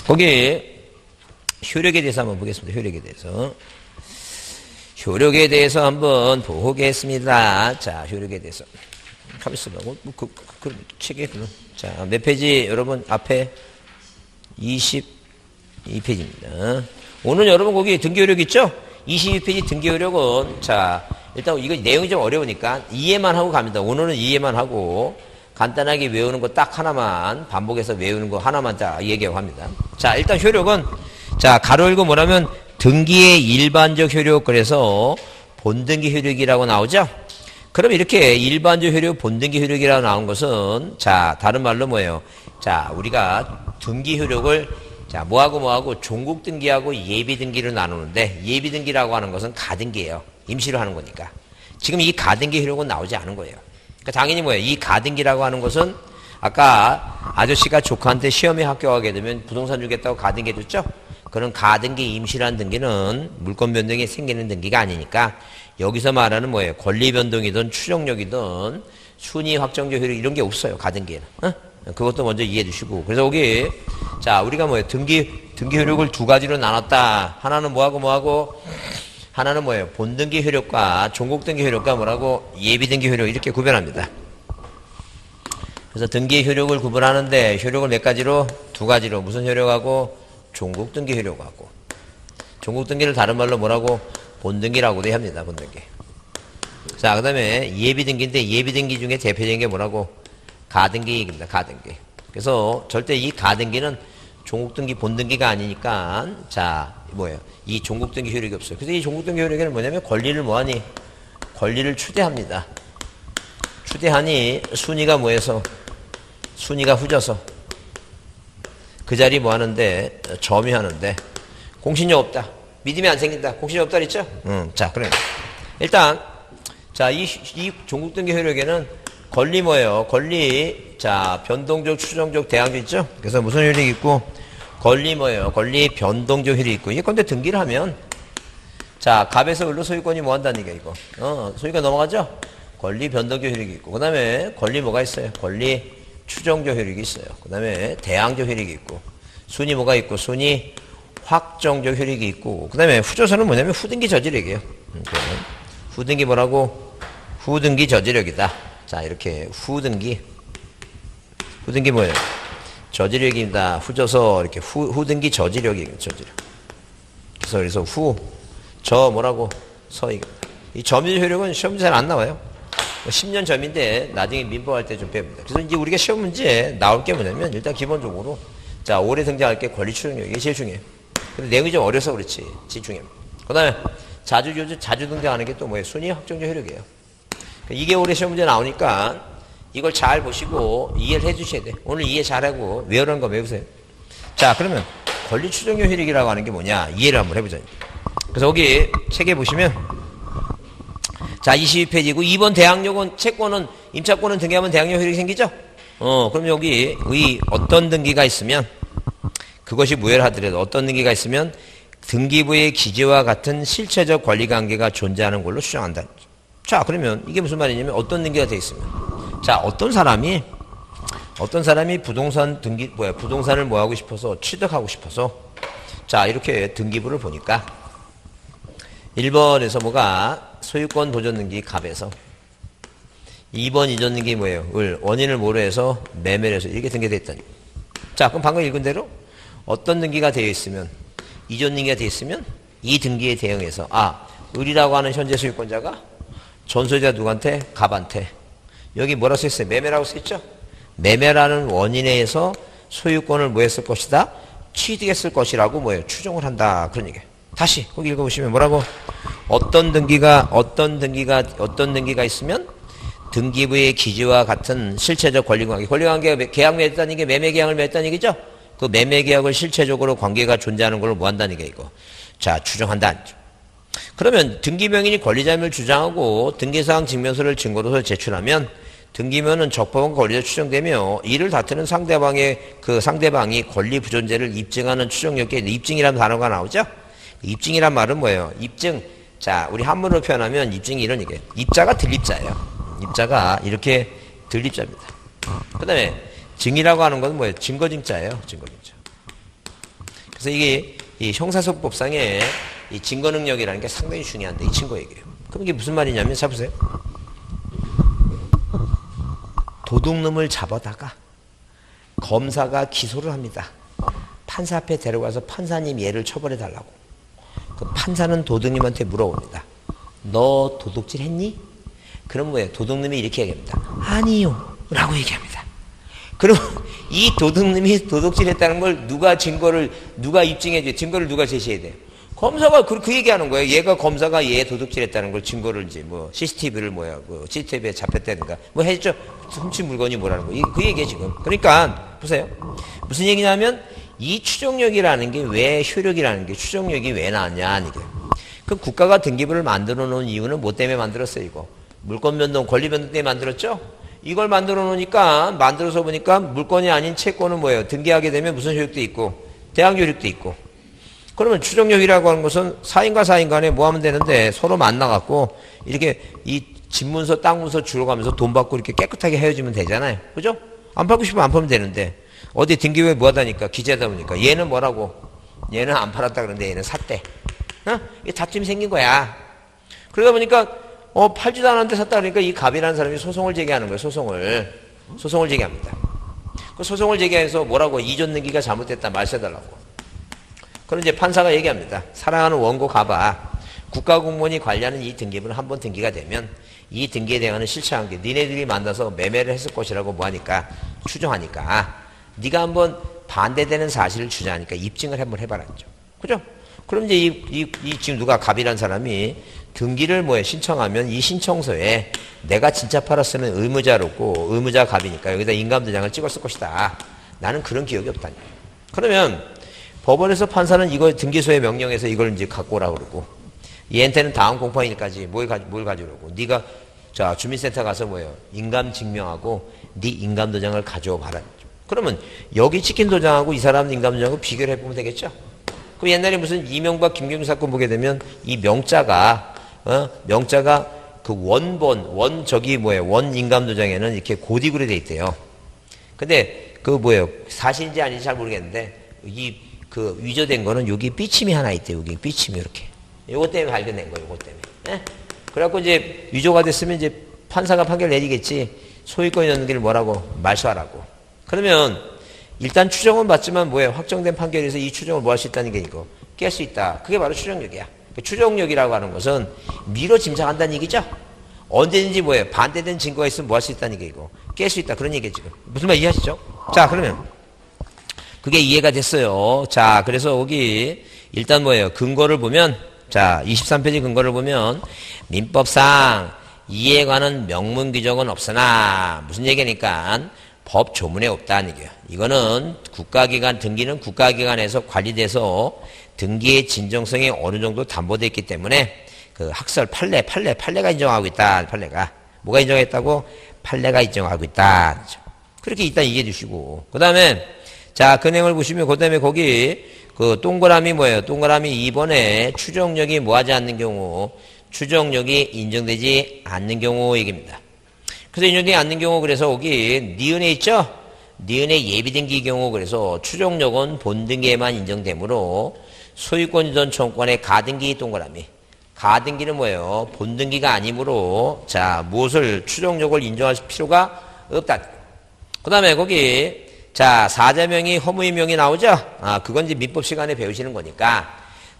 거기 효력에 대해서 한번 보겠습니다. 효력에 대해서 한번 보겠습니다. 자, 효력에 대해서. 가만 있어봐. 책에 자, 몇 페이지 여러분 앞에 22페이지입니다. 오늘 여러분 거기 등기효력 있죠? 22페이지 등기효력은 자, 일단 이거 내용이 좀 어려우니까 이해만 하고 갑니다. 오늘은 이해만 하고 간단하게 외우는 거 딱 하나만 반복해서 외우는 거 하나만 딱 얘기하고 합니다. 자, 일단 효력은 자, 가로 열고 뭐라면 등기의 일반적 효력 그래서 본등기 효력이라고 나오죠? 그럼 이렇게 일반적 효력, 본등기 효력이라고 나온 것은 자, 다른 말로 뭐예요? 자, 우리가 등기 효력을 자, 뭐하고 종국 등기하고 예비 등기로 나누는데 예비 등기라고 하는 것은 가등기예요. 임시로 하는 거니까. 지금 이 가등기 효력은 나오지 않은 거예요. 그러니까 당연히 뭐예요? 이 가등기라고 하는 것은 아까 아저씨가 조카한테 시험에 합격하게 되면 부동산 주겠다고 가등기 해줬죠? 그런 가등기 임시라는 등기는 물권 변동이 생기는 등기가 아니니까 여기서 말하는 뭐예요? 권리 변동이든 추정력이든 순위 확정적 효력 이런 게 없어요. 가등기에는. 그것도 먼저 이해해 주시고. 그래서 여기 자, 우리가 뭐예요? 등기 효력을 두 가지로 나눴다. 하나는 뭐하고 하나는 뭐예요? 본등기 효력과 종국등기 효력과 뭐라고 예비등기 효력 이렇게 구별합니다. 그래서 등기 효력을 구분하는데 효력을 몇 가지로? 두 가지로. 무슨 효력하고? 종국등기 효력하고. 종국등기를 다른 말로 뭐라고? 본등기라고도 합니다. 본등기. 자, 그 다음에 예비등기인데 예비등기 중에 대표적인 게 뭐라고? 가등기입니다. 가등기. 그래서 절대 이 가등기는 종국등기, 본등기가 아니니까 자, 뭐예요? 이 종국등기 효력이 없어요. 그래서 이 종국등기 효력에는 뭐냐면 권리를 뭐하니? 권리를 추대합니다. 추대하니 순위가 뭐해서? 순위가 후져서 그 자리 뭐하는데? 점유하는데 공신력 없다. 믿음이 안 생긴다. 공신력 없다 그랬죠? 자, 그래. 일단 자, 이 종국등기 효력에는 권리 뭐예요? 권리 자, 변동적, 추정적, 대항적 있죠? 그래서 무슨 효력이 있고 권리 뭐예요? 권리 변동적 효력이 있고 이게 근데 등기를 하면 자, 갑에서 을로 소유권이 뭐 한다는 얘기야 이거. 소유가 넘어가죠? 권리 변동적 효력이 있고 그 다음에 권리 뭐가 있어요? 권리 추정적 효력이 있어요. 그 다음에 대항적 효력이 있고 순위 뭐가 있고 순위 확정적 효력이 있고 그 다음에 후조선은 뭐냐면 후등기 저지력이에요. 후등기 뭐라고? 후등기 저지력이다. 자, 이렇게 후등기 뭐예요? 저지력입니다. 후져서 이렇게 후등기 저지력이에요. 저지력. 그래서 저 뭐라고? 서익입니다. 이 점유 효력은 시험 잘 안 나와요. 10년 점인데 나중에 민법할 때 좀 배웁니다. 그래서 이제 우리가 시험 문제에 나올 게 뭐냐면 일단 기본적으로 자, 올해 등장할 게 권리 추정력 이게 제일 중요해요. 근데 내용이 좀 어려서 그렇지. 집중해. 그 다음에 자주 등장하는 게 또 뭐예요? 순위 확정적 효력이에요. 이게 올해 시험 문제 나오니까 이걸 잘 보시고 이해를 해 주셔야 돼. 오늘 이해 잘하고 외우라는 거 외우세요. 자, 그러면 권리 추정력 효력이라고 하는 게 뭐냐? 이해를 한번 해보자. 그래서 여기 책에 보시면 자, 22페이지고 2번 대항력은 채권은 임차권은 등기하면 대항력 효력이 생기죠? 그럼 여기 의 어떤 등기가 있으면 그것이 무효를 하더라도 어떤 등기가 있으면 등기부의 기재와 같은 실체적 권리관계가 존재하는 걸로 추정한다. 자, 그러면 이게 무슨 말이냐면 어떤 등기가 돼 있으면 자, 어떤 사람이 부동산을 뭐 하고 싶어서 취득하고 싶어서 자, 이렇게 등기부를 보니까 1번에서 뭐가 소유권 도전 등기 갑에서 2번 이전 등기 뭐예요? 원인을 모로 해서 매매를 해서 이렇게 등기되어 있다니. 자, 그럼 방금 읽은 대로 어떤 등기가 되어 있으면 이전 등기가 되어 있으면 이 등기에 대응해서 을이라고 하는 현재 소유권자가 전소유자 누구한테? 갑한테. 여기 뭐라고 써있어요? 매매라고 써있죠? 매매라는 원인에 의해서 소유권을 뭐 했을 것이다? 취득했을 것이라고 뭐예요? 추정을 한다. 그런 얘기예요. 다시 거기 읽어보시면 뭐라고? 어떤 등기가 있으면 등기부의 기재와 같은 실체적 권리관계가 계약 맺었다는 게 매매계약을 맺었다는 얘기죠? 그 매매계약을 실체적으로 관계가 존재하는 걸 뭐 한다는 얘기야 이거. 자, 추정한다. 그러면 등기명인이 권리자임을 주장하고 등기사항 증명서를 증거로서 제출하면 등기면은 적법한 권리가 추정되며 이를 다투는 상대방이 권리 부존재를 입증하는 추정력에 입증이라는 단어가 나오죠? 입증이란 말은 뭐예요? 입증. 자, 우리 한문으로 표현하면 입증이 이런 얘기예요. 입자가 들립자예요. 입자가 이렇게 들립자입니다. 그 다음에 증이라고 하는 건 뭐예요? 증거증자예요. 증거증자. 그래서 이게 이 형사소법상의 이 증거 능력이라는 게 상당히 중요한데 이 친구 얘기예요. 그럼 이게 무슨 말이냐면 자 보세요. 도둑놈을 잡아다가 검사가 기소를 합니다. 판사 앞에 데려가서 판사님 얘를 처벌해 달라고. 그 판사는 도둑님한테 물어봅니다. 너 도둑질 했니? 그럼 뭐예요? 도둑님이 이렇게 얘기합니다. 아니요. 라고 얘기합니다. 그럼 이 도둑님이 도둑질 했다는 걸 누가 입증해줘요? 증거를 누가 제시해야 돼요? 검사가 그 얘기하는 거예요. 얘가 검사가 얘 도둑질 했다는 걸 증거를 이제 뭐 CCTV를 CCTV에 잡혔다든가 뭐 했죠. 훔친 물건이 뭐라는 거. 그 얘기예요, 지금. 그러니까 보세요. 무슨 얘기냐면 이 추정력이라는 게 왜 효력이라는 게 추정력이 왜 나왔냐 이게. 그 국가가 등기부를 만들어 놓은 이유는 뭐 때문에 만들었어요, 이거? 물권 변동, 권리 변동 때문에 만들었죠? 이걸 만들어 놓으니까 만들어서 보니까 물권이 아닌 채권은 뭐예요? 등기하게 되면 무슨 효력도 있고 대항 효력도 있고. 그러면 추정력이라고 하는 것은 사인과 사인 간에 뭐 하면 되는데 서로 만나갖고 이렇게 이 집문서 땅문서 줄어가면서 돈 받고 이렇게 깨끗하게 헤어지면 되잖아요. 그죠? 안 팔고 싶으면 안 팔면 되는데 어디 등기부에 뭐 하다니까 기재하다 보니까 얘는 뭐라고? 얘는 안 팔았다 그러는데 얘는 샀대. 어? 이게 다툼이 생긴 거야. 그러다 보니까 팔지도 않았는데 샀다 그러니까 이 갑이라는 사람이 소송을 제기하는 거예요. 소송을 제기합니다. 그 소송을 제기해서 뭐라고? 이전 등기가 잘못됐다 말세달라고. 그럼 이제 판사가 얘기합니다. 사랑하는 원고 갑아. 국가공무원이 관리하는 이 등기부는 한번 등기가 되면 이 등기에 대한 실체한 게 니네들이 만나서 매매를 했을 것이라고 뭐하니까 추정하니까 네가 한번 반대되는 사실을 주장하니까 입증을 한번 해봐라죠. 그죠? 그럼 이제 이 지금 누가 갑이라는 사람이 등기를 신청하면 이 신청서에 내가 진짜 팔았으면 의무자롭고 의무자 갑이니까 여기다 인감도장을 찍었을 것이다. 나는 그런 기억이 없다니. 그러면 법원에서 판사는 이거 등기소에 명령해서 이걸 이제 갖고 오라고 그러고 얘한테는 다음 공판일까지 뭘 가져오라고. 네가 자 주민센터 가서 인감 증명하고 네 인감도장을 가져와 봐라. 그러면 여기 찍힌 도장하고 이 사람 인감도장하고 비교를 해보면 되겠죠. 그 옛날에 무슨 이명박 김경주 사건 보게 되면 이 명자가 그 원 인감도장에는 이렇게 고딕으로 돼 있대요. 근데 사실인지 아닌지 잘 모르겠는데 그 위조된 거는 여기 삐침이 하나 있대요. 여기 삐침이 이렇게. 요거 때문에 발견된 거예요. 요거 때문에. 예? 그래갖고 이제 위조가 됐으면 이제 판사가 판결 내리겠지. 소유권 있는 길 뭐라고? 말소하라고. 그러면 일단 추정은 받지만 확정된 판결에서 이 추정을 뭐 할 수 있다는 게 이거. 깰 수 있다. 그게 바로 추정력이야. 추정력이라고 하는 것은 미뤄 짐작한다는 얘기죠. 언제든지 반대된 증거가 있으면 뭐 할 수 있다는 게 이거. 깰 수 있다. 그런 얘기예요, 지금. 무슨 말 이해하시죠? 자, 그러면 그게 이해가 됐어요. 자, 그래서 여기 일단 근거를 보면 자, 23페이지 근거를 보면 민법상 이에 관한 명문 규정은 없으나 무슨 얘기니까 법 조문에 없다는 얘기예요. 이거는 국가기관 등기는 국가기관에서 관리돼서 등기의 진정성이 어느 정도 담보되어 있기 때문에 그 학설 판례가 인정하고 있다. 판례가 뭐가 인정했다고? 판례가 인정하고 있다. 그렇게 일단 이해해 주시고 그 다음에 자, 그 내용을 보시면 그 다음에 거기 그 동그라미 동그라미 2번에 추정력이 뭐하지 않는 경우 추정력이 인정되지 않는 경우 얘기입니다. 그래서 인정되지 않는 경우 그래서 여기 니은에 있죠? 니은의 예비등기 경우 그래서 추정력은 본등기에만 인정되므로 소유권 이전 청구권의 가등기 동그라미 가등기는 본등기가 아니므로 자 무엇을 추정력을 인정할 필요가 없다. 그 다음에 거기 자 사자명의 허무의명이 나오죠? 그건 이제 민법 시간에 배우시는 거니까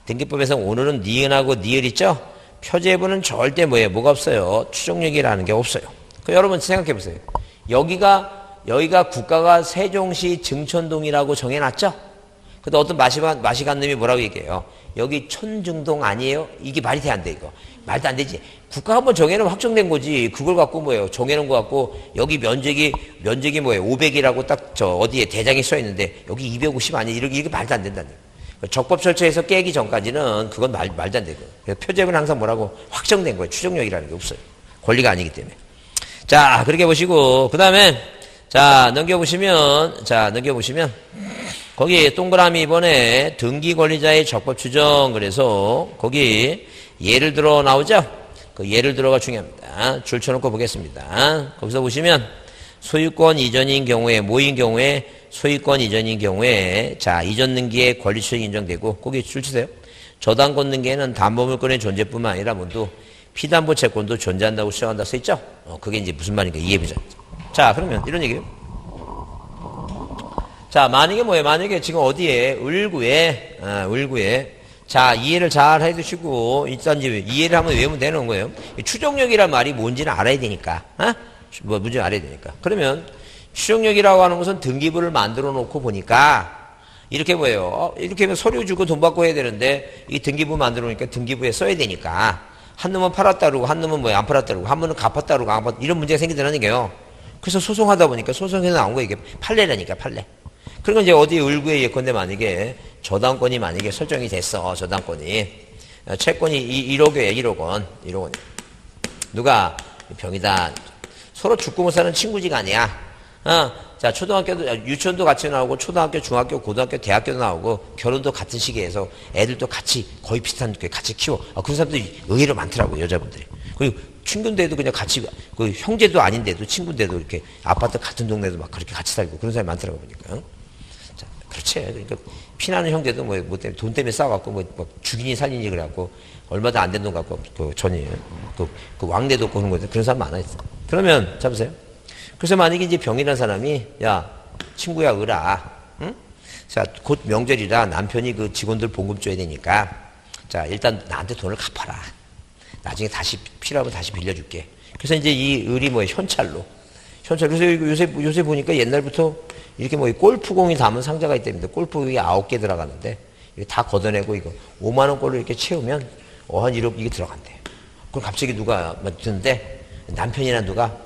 등기법에서 오늘은 니은하고 니을 있죠? 표제부는 절대 뭐가 없어요. 추정력이라는 게 없어요. 여러분 생각해 보세요. 여기가 국가가 세종시 증천동이라고 정해놨죠? 근데 어떤 마시간 놈이 뭐라고 얘기해요? 여기 촌중동 아니에요? 이게 말이 돼 안 돼 이거? 말도 안 되지. 국가가 한번 정해놓으면 확정된 거지. 그걸 갖고 정해놓은 거 갖고 여기 면적이 500이라고 딱 어디에 대장에 써 있는데 여기 250 아니에요? 이렇게 말도 안 된다는 거예요. 적법 절차에서 깨기 전까지는 그건 말도 안 되고. 표제는 항상 뭐라고? 확정된 거예요. 추정력이라는 게 없어요. 권리가 아니기 때문에. 자, 그렇게 보시고, 그 다음에, 자, 넘겨보시면, 거기 동그라미 2번에 등기 권리자의 적법 추정, 그래서 거기 예를 들어 나오죠? 그 예를 들어가 중요합니다. 줄 쳐놓고 보겠습니다. 거기서 보시면 소유권 이전인 경우에, 모인 경우에 소유권 이전인 경우에 자 이전 등기에 권리추정이 인정되고 거기 줄 치세요. 저당권 등기에는 담보물권의 존재뿐만 아니라 모두 피담보 채권도 존재한다고 주장한다 써있죠? 그게 이제 무슨 말인가 이해보자. 자 그러면 이런 얘기예요. 자 만약에 뭐예요? 만약에 지금 어디에 을구에 자 이해를 잘 해두시고 일단 이제 이해를 한번 외우면 되는 거예요. 추정력이란 말이 뭔지는 알아야 되니까 뭔지 알아야 되니까. 그러면 추정력이라고 하는 것은 등기부를 만들어 놓고 보니까 이렇게 뭐예요? 이렇게 서류 주고 돈 받고 해야 되는데 이 등기부 만들어 놓으니까 등기부에 써야 되니까 한 놈은 팔았다 그러고 한 놈은 뭐야 안 팔았다 그러고 한 놈은 갚았다 그러고 안 갚았다 이런 문제가 생기더라는 얘기예요. 그래서 소송하다 보니까 소송에서 나온 거 이게 판례라니까 판례. 그러니까 이제 어디 을구에 예컨대 만약에 저당권이 만약에 설정이 됐어. 저당권이 채권이 1억 원 누가 병이다. 서로 죽고 못 사는 친구지가 아니야. 자 초등학교도 유치원도 같이 나오고 초등학교, 중학교, 고등학교, 대학교도 나오고 결혼도 같은 시기에서 애들도 같이 거의 비슷한 게 같이 키워. 그런 사람들이 의외로 많더라고 여자분들이. 그리고 친구인데도 그냥 같이 그 형제도 아닌데도 친구인데도 이렇게 아파트 같은 동네도 막 그렇게 같이 살고 그런 사람이 많더라고 보니까. 자 그렇지. 그러니까 피나는 형제도 뭐 때문에 돈 때문에 싸워갖고 뭐 죽이니 살리니 그래갖고 얼마도 안 된 돈 갖고 그 전이 그 왕래도 없고 그런 거죠. 그런 사람 많아있어. 그러면 잡으세요. 그래서 만약에 이제 병이라는 사람이 야 친구야 을아 응? 자 곧 명절이라 남편이 그 직원들 봉급 줘야 되니까 자 일단 나한테 돈을 갚아라. 나중에 다시 필요하면 다시 빌려줄게. 그래서 이제 이 을이 뭐예요? 현찰로 그래서 요새 보니까 옛날부터 이렇게 뭐 골프공이 담은 상자가 있답니다. 골프공이 9개 들어가는데 이거 다 걷어내고 이거 5만 원꼴로 이렇게 채우면 한 1억 이게 들어간대. 그럼 갑자기 누가 듣는데 남편이나 누가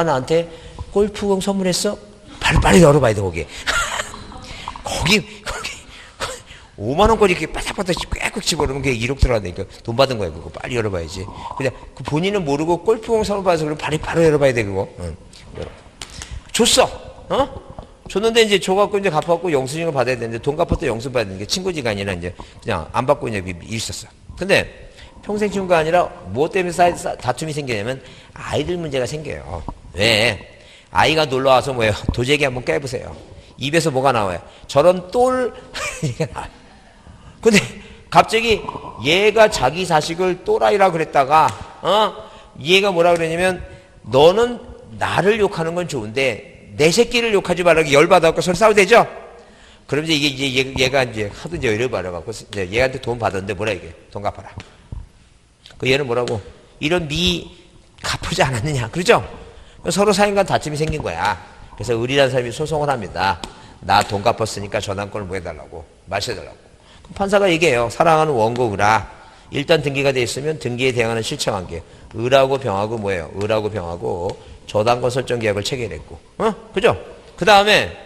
나한테 골프공 선물했어? 빨리 열어봐야 돼, 거기. 거기, 5만원권이 이렇게 바닥바닥 꽥꽥 집어넣으면 그게 1억 들어간다니까. 돈 받은 거야, 그거. 빨리 열어봐야지. 그냥 그 본인은 모르고 골프공 선물 받아서 그럼 바로 열어봐야 돼, 그거. 응. 줬어! 줬는데 이제 줘갖고 이제 갚아갖고 영수증을 받아야 되는데 돈 갚았다 영수증 받아야 되는 게 친구지가 아니라 이제 그냥 안 받고 이제 있었어. 근데 평생 친구가 아니라 무엇 때문에 다툼이 생기냐면 아이들 문제가 생겨요. 왜? 아이가 놀러와서 뭐예요? 도재기 한번 깨보세요. 입에서 뭐가 나와요? 저런 똘 이게 나와요. 근데 갑자기 얘가 자기 자식을 또라이라 그랬다가 얘가 뭐라 그러냐면 너는 나를 욕하는 건 좋은데 내 새끼를 욕하지 말라고 열받아갖고 서로 싸우대죠? 그럼 이제 얘가 이제 하도 이제 열을 받아갖고 얘한테 돈 받았는데 뭐라 이게? 돈 갚아라. 그 얘는 뭐라고? 이런 갚지 않았느냐. 그러죠? 서로 사이간 다툼이 생긴 거야. 그래서 을이라는 사람이 소송을 합니다. 나 돈 갚았으니까 저당권을 뭐 해달라고. 마셔달라고. 그럼 판사가 얘기해요. 사랑하는 원고 을아. 일단 등기가 돼 있으면 등기에 대응하는 실체관계. 을하고 병하고 뭐예요? 을하고 병하고 저당권 설정 계약을 체결했고. 그죠? 그 다음에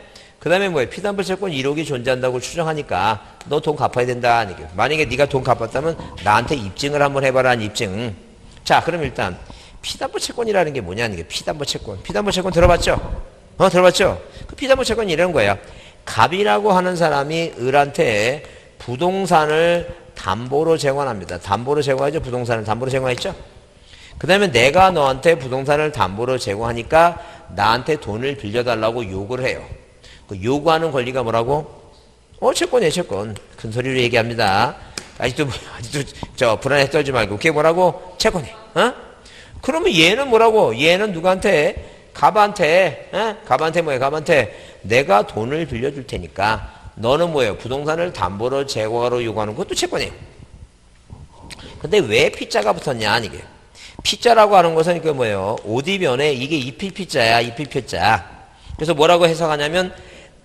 뭐예요? 피담보 채권 1억이 존재한다고 추정하니까 너 돈 갚아야 된다. 만약에 네가 돈 갚았다면 나한테 입증을 한번 해봐라. 입증. 자, 그럼 일단 피담보 채권이라는 게 뭐냐? 이게 피담보 채권. 피담보 채권 들어봤죠? 들어봤죠? 그 피담보 채권이 이런 거야. 갑이라고 하는 사람이 을한테 부동산을 담보로 제공합니다. 담보로 제공하죠? 부동산을 담보로 제공했죠? 그 다음에 내가 너한테 부동산을 담보로 제공하니까 나한테 돈을 빌려달라고 요구를 해요. 그 요구하는 권리가 뭐라고? 채권이에요, 채권. 큰 소리로 얘기합니다. 아직도 저 불안해 떨지 말고. 그게 뭐라고? 채권이에요. 그러면 얘는 뭐라고? 얘는 누구한테? 갑한테 뭐예요? 갑한테 내가 돈을 빌려줄 테니까 너는 뭐예요? 부동산을 담보로 제공하러 요구하는 것도 채권이에요. 근데 왜 피자가 붙었냐? 이게. 피자라고 하는 것은 그 뭐예요? 오디변에 이게 입힐피자야, 입힐피자. 그래서 뭐라고 해석하냐면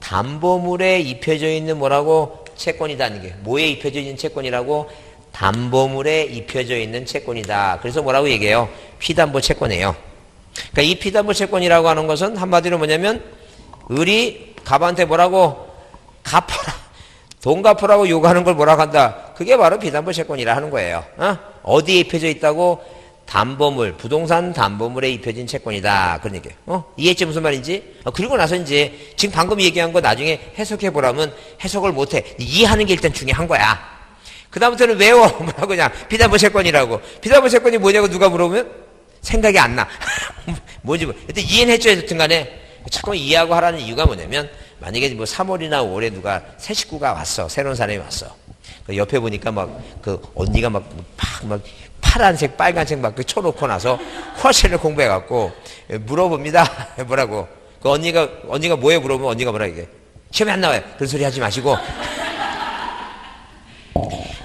담보물에 입혀져 있는 뭐라고? 채권이다. 이게. 뭐에 입혀져 있는 채권이라고? 담보물에 입혀져 있는 채권이다. 그래서 뭐라고 얘기해요? 피담보 채권이에요. 그러니까 이 피담보 채권이라고 하는 것은 한마디로 뭐냐면 을이 갑한테 뭐라고? 갚아라. 돈 갚으라고 요구하는 걸 뭐라고 한다? 그게 바로 피담보 채권이라 하는 거예요. 어디에 입혀져 있다고? 담보물, 부동산 담보물에 입혀진 채권이다. 그런 얘기예요. 이해했지 무슨 말인지? 그리고 나서 이제 지금 방금 얘기한 거 나중에 해석해 보라면 해석을 못해. 이해하는 게 일단 중요한 거야. 그 다음부터는 외워. 뭐라고 그냥 피담보 채권이라고. 피담보 채권이 뭐냐고 누가 물어보면 생각이 안 나. 뭐지 뭐. 일단 이해는 해줘야 됐든 간에 자꾸 이해하고 하라는 이유가 뭐냐면 만약에 뭐 3월이나 5월에 누가 새 식구가 왔어. 새로운 사람이 왔어. 그 옆에 보니까 막 그 언니가 막 파란색, 빨간색 막 그 쳐놓고 나서 훨씬을 공부해갖고 물어봅니다. 뭐라고? 그 언니가 뭐에 물어보면 언니가 뭐라 이게 시험에 안 나와요. 그런 소리 하지 마시고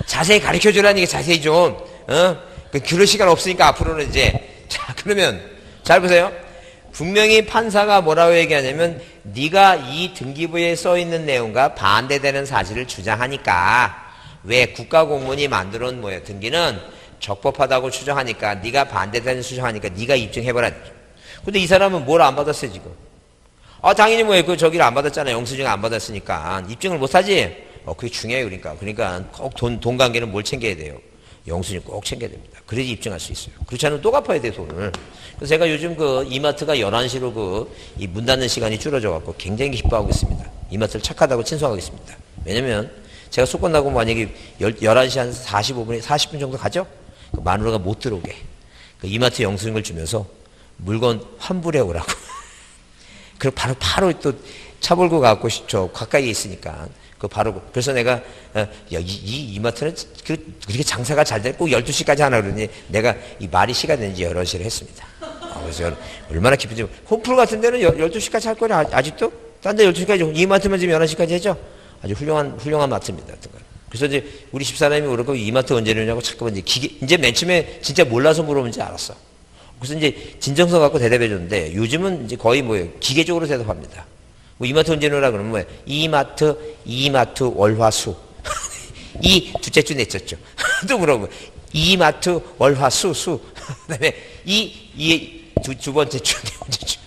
자세히 가르쳐 주라니 자세히 좀 그럴 시간 없으니까 앞으로는 이제 자 그러면 잘 보세요. 분명히 판사가 뭐라고 얘기하냐면 네가 이 등기부에 써 있는 내용과 반대되는 사실을 주장하니까 왜 국가공무원이 만들어온 뭐예요? 등기는 적법하다고 추정하니까 네가 반대되는 추정하니까 네가 입증해봐라. 근데 이 사람은 뭘 안 받았어요 지금? 당연히 뭐예요? 그 저기를 안 받았잖아요. 영수증 안 받았으니까 입증을 못하지. 그게 중요해요. 그러니까 꼭 돈 관계는 뭘 챙겨야 돼요? 영수증 꼭 챙겨야 됩니다. 그래야지 입증할 수 있어요. 그렇지 않으면 또 갚아야 돼요, 돈을. 그래서 제가 요즘 그 이마트가 11시로 이 문 닫는 시간이 줄어져갖고 굉장히 기뻐하고 있습니다. 이마트를 착하다고 친송하고 있습니다. 왜냐면 제가 수건 나고 만약에 11시 한 45분에 40분 정도 가죠? 그 마누라가 못 들어오게. 그 이마트 영수증을 주면서 물건 환불해 오라고. 그리고 바로 또 차 몰고 가고 저 가까이에 있으니까. 그래서 내가, 이마트는 그렇게 장사가 잘 돼. 꼭 12시까지 하나 그러니 내가 이 말이 시가 되는지 11시를 했습니다. 그래서 얼마나 기쁜지. 홈플 같은 데는 12시까지 할 거냐, 아직도? 딴 데 12시까지, 이마트만 지금 11시까지 해죠? 아주 훌륭한 마트입니다. 그래서 이제 우리 집사람이 그러고 이마트 언제 열냐고 자꾸 이제 맨 처음에 진짜 몰라서 물어본지 알았어. 그래서 이제 진정성 갖고 대답해 줬는데 요즘은 이제 거의 뭐예요? 기계적으로 대답합니다. 뭐 이마트 언제 열라 그러면 뭐예요? 이마트 월화수. 이 둘째 주 냈었죠. 또 물어보고 이마트 월화수. 그다음에 두 번째 주, 네 번째 주.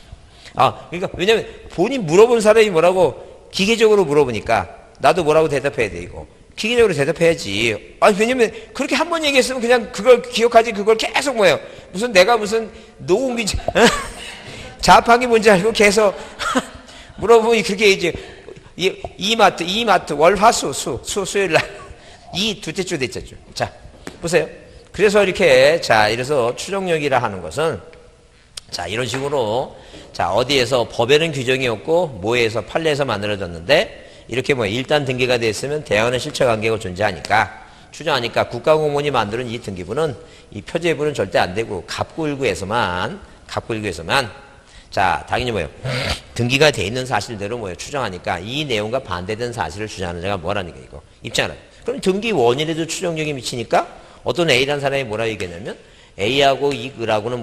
그러니까 왜냐면 본인 물어본 사람이 뭐라고 기계적으로 물어보니까 나도 뭐라고 대답해야 돼 이거. 기계적으로 대답해야지. 왜냐면 그렇게 한 번 얘기했으면 그냥 그걸 기억하지 그걸 계속 뭐예요. 내가 무슨 노웅비 자판기 뭔지 알고 계속 물어보면 그렇게 이제 이마트 월화수 수요일 날 이 둘째 주 넷째 주. 자 보세요. 그래서 이렇게 이래서 추정력이라 하는 것은 이런 식으로 어디에서 법에는 규정이 없고 뭐에서 판례에서 만들어졌는데 이렇게 일단 등기가 됐으면 대안의 실체 관계가 존재하니까 추정하니까 국가공무원이 만드는 이 등기부는 이 표제부는 절대 안 되고 갑구일구에서만 당연히 등기가 돼 있는 사실대로 추정하니까 이 내용과 반대된 사실을 주장하는 자가 뭐라는 게 이거 입증하라. 그럼 등기 원인에도 추정력이 미치니까 어떤 A라는 사람이 뭐라 얘기했냐면 A하고 이 을하고는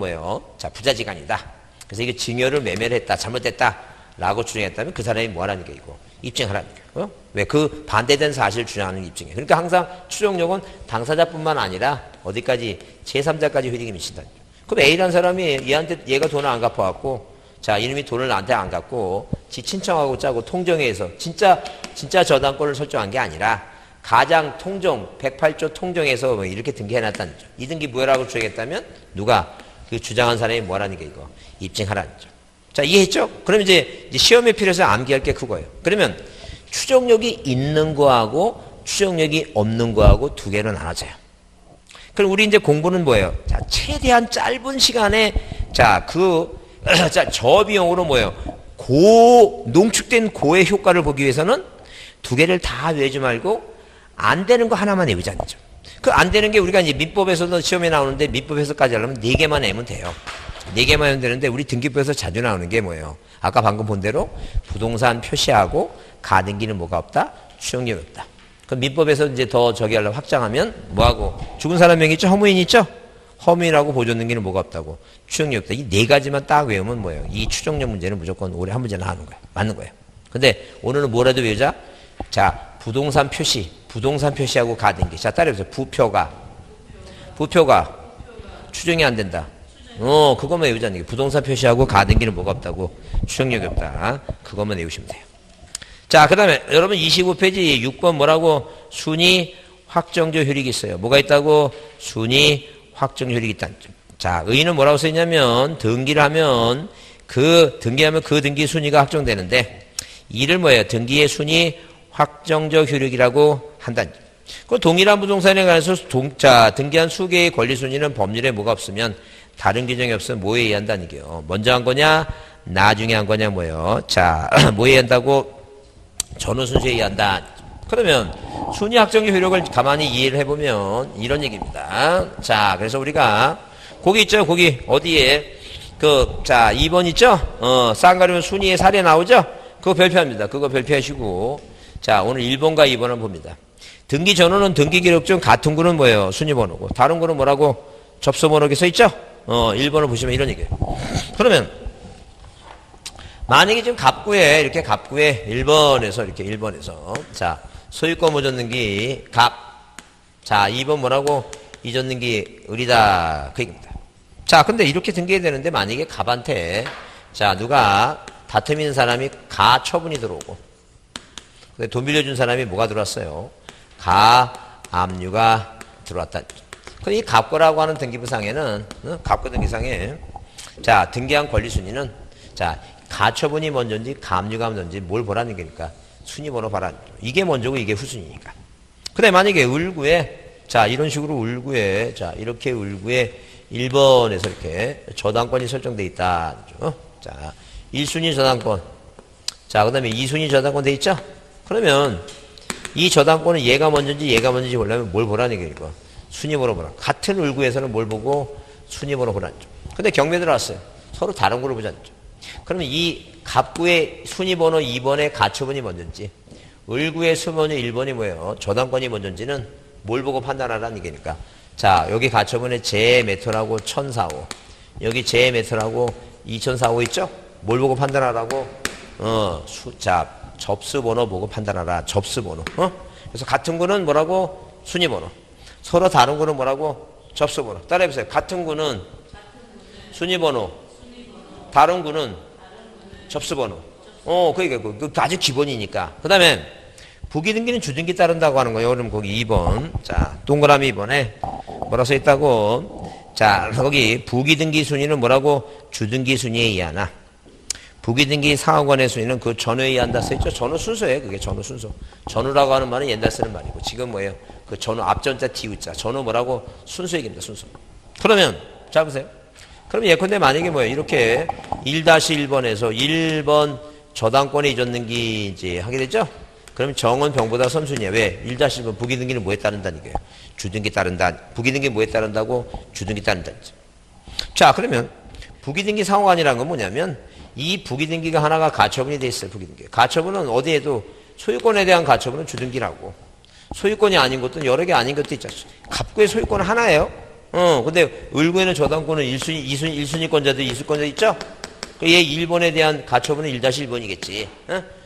부자지간이다. 그래서 이게 증여를 매매를 했다, 잘못됐다 라고 주장했다면 그 사람이 뭐라는 게 이거 입증하라는 거예요. 왜? 그 반대된 사실을 주장하는 게 입증이에요. 그러니까 항상 추정력은 당사자뿐만 아니라 어디까지 제3자까지 효력이 미친다는 거예요. 그럼 A라는 사람이 얘가 돈을 안 갚아갖고 이놈이 돈을 나한테 안 갚고 지 친청하고 짜고 통정해서 진짜 저당권을 설정한 게 아니라 가장 통정 108조 통정해서 이렇게 등기해놨다는 거죠. 이 등기 무효라고 주장했다면 누가 그 주장한 사람이 뭐라는 게 이거 입증하라는 거죠. 이해했죠? 그럼 이제 시험에 필요해서 암기할 게 그거예요. 그러면 추정력이 있는 거하고 추정력이 없는 거하고 두 개로 나눠져요. 그럼 우리 이제 공부는 뭐예요? 최대한 짧은 시간에 저비용으로 농축된 고의 효과를 보기 위해서는 두 개를 다 외우지 말고 안 되는 거 하나만 외우자는 거죠. 그 안 되는 게 우리가 이제 민법에서도 시험에 나오는데 민법에서까지 하려면 4개만 외우면 돼요. 4개만 외우면 되는데 우리 등기부에서 자주 나오는 게 뭐예요? 아까 방금 본 대로 부동산 표시하고 가등기는 뭐가 없다? 추정력이 없다. 그럼 민법에서 이제 더 저기 하려고 확장하면 뭐하고? 죽은 사람 명의 있죠? 허무인 있죠? 허무인하고 보존등기는 뭐가 없다고? 추정력이 없다. 이 4가지만 딱 외우면 뭐예요? 이 추정력 문제는 무조건 올해 한 문제나 하는 거예요. 맞는 거예요. 근데 오늘은 뭐라도 외우자? 부동산 표시하고 가등기. 따라해보세요. 부표가 추정이 안 된다. 그것만 외우자는 게 부동산 표시하고 가등기는 뭐가 없다고? 추정력이 없다. 그것만 외우시면 돼요. 그 다음에 여러분 25페이지 6번 뭐라고? 순위 확정적 효력이 있어요. 뭐가 있다고? 순위 확정 효력이 있다는 점. 의의는 뭐라고 써있냐면 등기를 하면 등기하면 그 등기 순위가 확정되는데 이를 뭐예요? 등기의 순위 확정적 효력이라고 한다는 점. 그 동일한 부동산에 관해서 등기한 수개의 권리 순위는 법률에 뭐가 없으면 다른 규정이 없으면 뭐에 의한다는 게요. 먼저 한 거냐 나중에 한 거냐 뭐예요. 뭐에 의한다고 전후 순서에 의한다. 그러면 순위 확정의 효력을 가만히 이해를 해보면 이런 얘기입니다. 자, 그래서 우리가 거기 있죠? 거기 어디에 자 2번 있죠? 쌍가리면 순위의 사례 나오죠? 그거 별표합니다. 그거 별표하시고 자 오늘 1번과 2번을 봅니다. 등기 전후는 등기 기록 중 같은 구는 뭐예요? 순위 번호고 다른 구는 뭐라고? 접수 번호 이렇게 써 있죠? 1번을 보시면 이런 얘기예요. 그러면 만약에 지금 갑구에 이렇게 갑구에 1번에서 이렇게 1번에서 자 소유권 모전등기 갑. 자 2번 뭐라고? 이전등기 을이다. 그 얘기입니다. 자 근데 이렇게 등기해야 되는데 만약에 갑한테 자 누가 다툼 있는 사람이 가 처분이 들어오고 근데 돈 빌려준 사람이 뭐가 들어왔어요? 가 압류가 들어왔다. 근데 이 갑거라고 하는 등기부상에는 갑거 등기상에 자 등기한 권리 순위는 자 가처분이 먼저인지 가압류가 먼저인지 뭘 보라는 게니까 순위 번호 봐라. 이게 먼저고 이게 후순위니까. 근데 만약에 을구에 자 이런 식으로 을구에 자 이렇게 을구에 1번에서 이렇게 저당권이 설정돼 있다. 자 1순위 저당권 자 그 다음에 2순위 저당권 돼 있죠? 그러면 이 저당권은 얘가 먼저인지 얘가 먼저인지 보려면 뭘 보라는 게 이거 순위 번호 보라. 같은 을구에서는 뭘 보고 순위 번호 보라는 점. 근데 경매 들어왔어요. 서로 다른 거를 보자는 점. 그러면 이 갑구의 순위 번호 2번의 가처분이 먼저인지 을구의 순위 번호 1번이 뭐예요? 저당권이 먼저인지는 뭘 보고 판단하라는 얘기니까 자 여기 가처분에 제메터라고 1004호 여기 제메터라고 2004호 있죠? 뭘 보고 판단하라고? 자 접수번호 보고 판단하라. 접수번호. 그래서 같은 구는 뭐라고? 순위번호. 서로 다른 구는 뭐라고? 접수번호. 따라해보세요. 같은 구는 순위번호. 다른 구는 접수번호. 그게 아주 기본이니까. 그 다음에 부기등기는 주등기 따른다고 하는 거예요. 그럼 거기 2번. 자, 동그라미 2번에 뭐라 써 있다고? 자, 거기 부기등기 순위는 뭐라고? 주등기 순위에 의하나. 부기등기 상호간의 순위는 그 전후에 의한다 써 있죠. 전후 순서예요. 그게 전후 순서. 전후라고 하는 말은 옛날 쓰는 말이고 지금 뭐예요? 그 전후 앞전자 뒤우자. 전후 뭐라고? 순서 얘기입니다. 순서. 그러면 자 보세요. 그럼 예컨대 만약에 뭐예요? 이렇게 1-1번에서 1번 저당권에 이전등기 이제 하게 되죠? 그럼 정은 병보다 선순위야. 왜? 1-1번 부기등기는 뭐에 따른다는 거예요? 주등기 따른다. 부기등기 뭐에 따른다고? 주등기 따른다. 자, 그러면 부기등기 상호간이라는 건 뭐냐면 이 부기등기가 하나가 가처분이 돼 있어요. 부기등기. 가처분은 어디에도 소유권에 대한 가처분은 주등기라고. 소유권이 아닌 것도 여러 개 아닌 것도 있잖아요. 갑구의 소유권은 하나예요. 근데 을구에는 저당권은 1순위, 2순위, 1순위권자들 2순위권자 있죠? 얘 1번에 대한 가처분은 1-1번이겠지.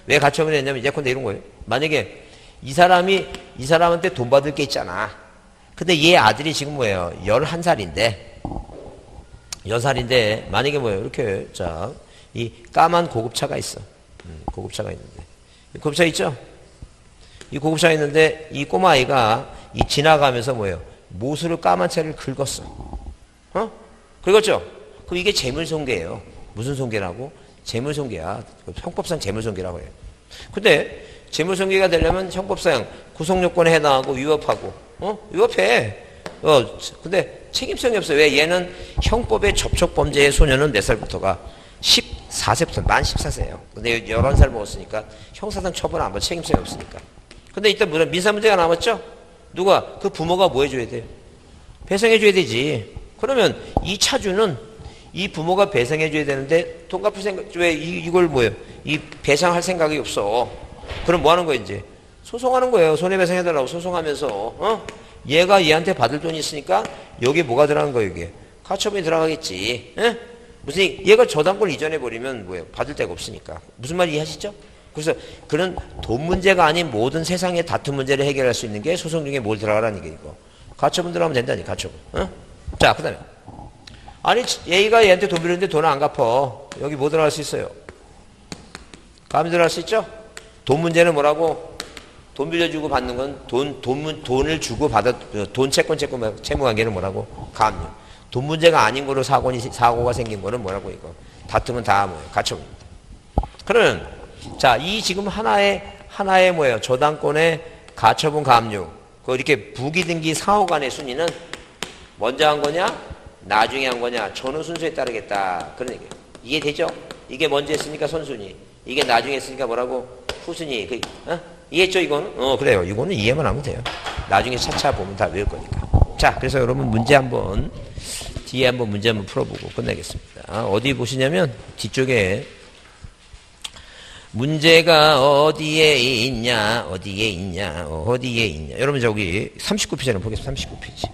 왜 가처분을 했냐면 예컨대 이런 거예요. 만약에 이 사람한테 돈 받을 게 있잖아. 근데 얘 아들이 지금 뭐예요? 11살인데 만약에 뭐예요? 이렇게 자, 이 까만 고급차가 있어. 고급차가 있는데. 고급차 있죠? 이 고급차가 있는데 이 꼬마 아이가 이 지나가면서 뭐예요? 모수를 까만 차를 긁었어. 긁었죠? 그럼 이게 재물손괴예요. 무슨 손괴라고? 재물손괴야. 형법상 재물손괴라고 해요. 근데 재물손괴가 되려면 형법상 구속요건에 해당하고 위법하고 위법해. 근데 책임성이 없어요. 왜? 얘는 형법의 접촉범죄의 소년은 몇 살부터가? 14세부터 만 14세예요. 근데 11살 먹었으니까 형사상 처벌 안 받아. 책임성이 없으니까. 근데 이때 민사 문제가 남았죠? 누가? 그 부모가 뭐 해줘야 돼요? 배상해줘야 되지. 그러면 이 차주는 이 부모가 배상해줘야 되는데 돈 갚을 생각, 왜 이걸 뭐예요? 이 배상할 생각이 없어. 그럼 뭐 하는 거예요, 이제? 소송하는 거예요. 손해배상해달라고 소송하면서, 얘가 얘한테 받을 돈이 있으니까 여기 뭐가 들어간 거예요, 이게? 가처분이 들어가겠지. 무슨, 얘가 저당권을 이전해버리면 뭐예요? 받을 데가 없으니까. 무슨 말인지 이해하시죠? 그래서 그런 돈 문제가 아닌 모든 세상의 다툼 문제를 해결할 수 있는 게 소송 중에 뭘 들어가라는 게 이거. 가처분 들어가면 된다니, 가처분. 자, 그 다음에. 아니, 얘가 얘한테 돈 빌렸는데 돈을 안 갚아. 여기 뭐 들어갈 수 있어요? 감이 들어갈 수 있죠? 돈 문제는 뭐라고? 돈 빌려주고 받는 건 돈을 주고 돈 채권 채무 관계는 뭐라고? 감유. 돈 문제가 아닌 거로 사고가 생긴 거는 뭐라고 이거? 다툼은 다 뭐예요? 가처분입니다. 그러면, 자, 이 지금 하나의 뭐예요? 저당권의 가처분 감유. 그 이렇게 부기등기 상호간의 순위는 먼저 한 거냐? 나중에 한 거냐? 전후 순서에 따르겠다. 그런 얘기예요. 이해되죠? 이게 먼저 했으니까 선순위. 이게 나중에 쓰니까 뭐라고? 후순위. 이해했죠, 이거는? 그래요. 이거는 이해만 하면 돼요. 나중에 차차 보면 다 외울 거니까. 자, 그래서 여러분 문제 한번, 뒤에 한번 문제 한번 풀어보고 끝내겠습니다. 어디 보시냐면, 뒤쪽에, 문제가 어디에 있냐, 어디에 있냐, 어디에 있냐. 여러분 저기 39페이지 한번 보겠습니다. 39페이지.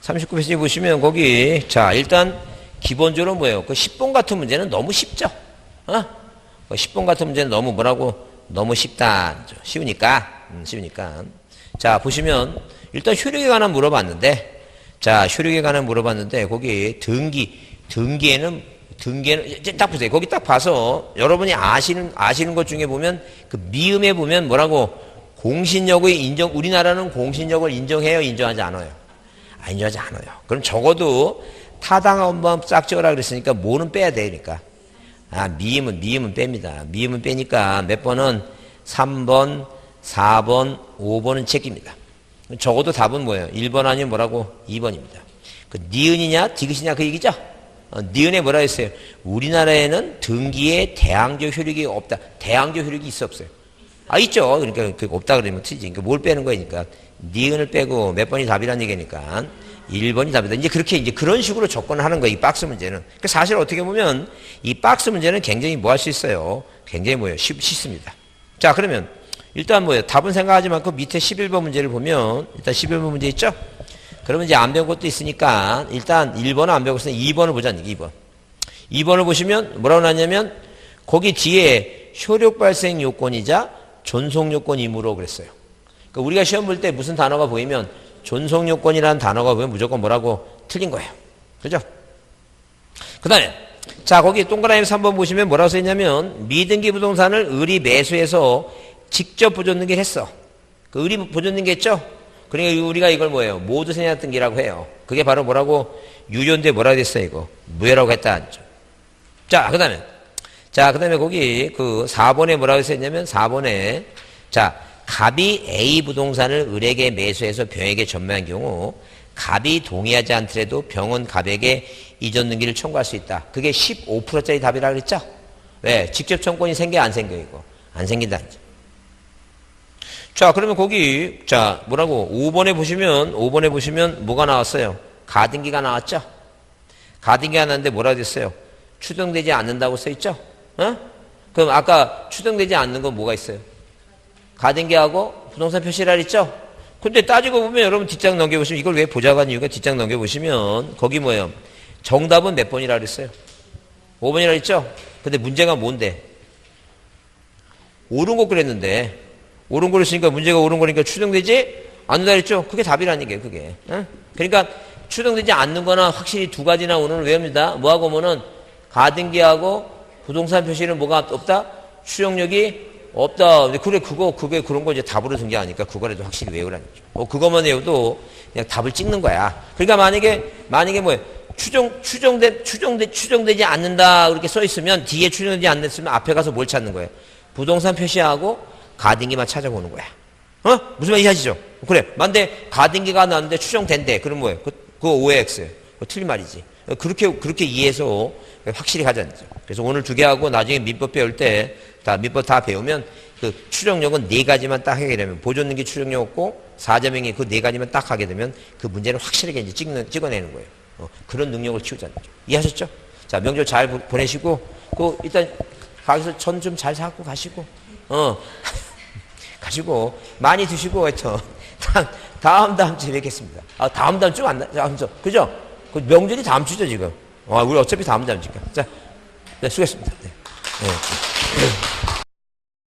39페이지 보시면 거기, 자, 일단 기본적으로 뭐예요? 그 10번 같은 문제는 너무 쉽죠? 그 10번 같은 문제는 너무 뭐라고? 너무 쉽다. 쉬우니까. 쉬우니까. 자, 보시면 일단 효력에 관한 물어봤는데, 자, 효력에 관한 물어봤는데, 거기 등기에는 딱 보세요. 거기 딱 봐서 여러분이 아시는 것 중에 보면 그 미음에 보면 뭐라고? 공신력의 인정, 우리나라는 공신력을 인정해요? 인정하지 않아요? 인정하지 않아요. 그럼 적어도 타당 한번 싹 찍어라 그랬으니까 뭐는 빼야 되니까. 미음은 뺍니다. 미음은 빼니까 몇 번은 3번, 4번, 5번은 책입니다. 적어도 답은 뭐예요? 1번 아니면 뭐라고? 2번입니다. 그 니은이냐 디귿이냐 그 얘기죠? 니은에 뭐라 했어요? 우리나라에는 등기에 대항조 효력이 없다. 대항조 효력이 있어 없어요? 있죠. 그러니까 없다 그러면 틀리지. 그러니까 뭘 빼는 거니까 니은을 빼고 몇 번이 답이라는 얘기니까 1번이 답이다. 이제 그런 식으로 접근을 하는 거예요. 이 박스 문제는. 그러니까 사실 어떻게 보면 이 박스 문제는 굉장히 뭐 할 수 있어요? 굉장히 뭐예요? 쉽습니다. 자, 그러면 일단 뭐예요? 답은 생각하지 말고 밑에 11번 문제를 보면 일단 11번 문제 있죠? 그러면 이제 안 배운 것도 있으니까 일단 1번은 안 배웠으니 2번을 보자는 얘기, 2번. 2번을 보시면 뭐라고 나왔냐면 거기 뒤에 효력 발생 요건이자 존속 요건이므로 그랬어요. 그러니까 우리가 시험 볼 때 무슨 단어가 보이면 존속 요건이라는 단어가 보면 무조건 뭐라고? 틀린 거예요. 그죠? 그 다음에 자, 거기 동그라미 3번 보시면 뭐라고 써있냐면 미등기 부동산을 을이 매수해서 직접 보존등기를 했어. 그 을이 보존등기 했죠? 그러니까 우리가 이걸 뭐예요? 모두 생략등기라고 해요. 그게 바로 뭐라고? 유효인데 뭐라고 됐어요, 이거? 무효라고 했다. 자, 그 다음에 거기 그 4번에 뭐라고 써있냐면 4번에 자, 갑이 A 부동산을 을에게 매수해서 병에게 전매한 경우 갑이 동의하지 않더라도 병은 갑에게 이전 등기를 청구할 수 있다. 그게 15%짜리 답이라고 그랬죠? 왜? 직접 청구권이 생겨 안 생겨 이거? 안 생긴다. 자, 그러면 거기 자, 뭐라고? 5번에 보시면 뭐가 나왔어요? 가등기가 나왔죠? 가등기가 나왔는데 뭐라고 됐어요? 추정되지 않는다고 써 있죠? 그럼 아까 추정되지 않는 건 뭐가 있어요? 가등기하고 부동산 표시라 했죠? 근데 따지고 보면 여러분 뒷장 넘겨보시면 이걸 왜 보자고 이유가 뒷장 넘겨보시면 거기 뭐예요? 정답은 몇 번이라 그랬어요? 5번이라 했죠? 근데 문제가 뭔데? 옳은 거 그랬는데 옳은 거 그랬으니까 문제가 옳은 거니까 추정되지 않는다 그랬죠? 그게 답이라는 얘기예요, 그게. 그러니까 추정되지 않는 거나 확실히 두 가지나 오늘은 외웁니다. 뭐하고 오면은 가등기하고 부동산 표시는 뭐가 없다? 추정력이 없다. 근데 그게 그런 거 이제 답으로 든 게 아니까 그거라도 확실히 외우라는 거죠. 그거만 외워도 그냥 답을 찍는 거야. 그러니까 만약에 뭐예요? 추정되지 않는다. 그렇게 써 있으면 뒤에 추정되지 않는다면 앞에 가서 뭘 찾는 거예요? 부동산 표시하고 가등기만 찾아보는 거야. 무슨 말인지 아시죠? 그래. 만데 가등기가 나왔는데 추정된대. 그럼 뭐예요? 그거 OX예요. 틀린 말이지. 그렇게 이해해서 확실히 가자는 거죠. 그래서 오늘 2개 하고 나중에 민법 배울 때 민법 다 배우면 그 추정력은 4가지만 딱 하게 되면 보존등기 추정력 없고 사자명의 그 4가지만 딱 하게 되면 그 문제를 확실하게 이제 찍어내는 거예요. 그런 능력을 키우자는 거죠. 이해하셨죠? 자, 명절 잘 보내시고 일단 가서 전 좀 잘 사갖고 가시고 가시고 많이 드시고 하여튼 다음 주에 뵙겠습니다. 다음 주 안 나, 그죠? 그 명절이 다음 주죠 지금. 우리 어차피 다음 주니까. 자, 네, 수고했습니다. 네. 네.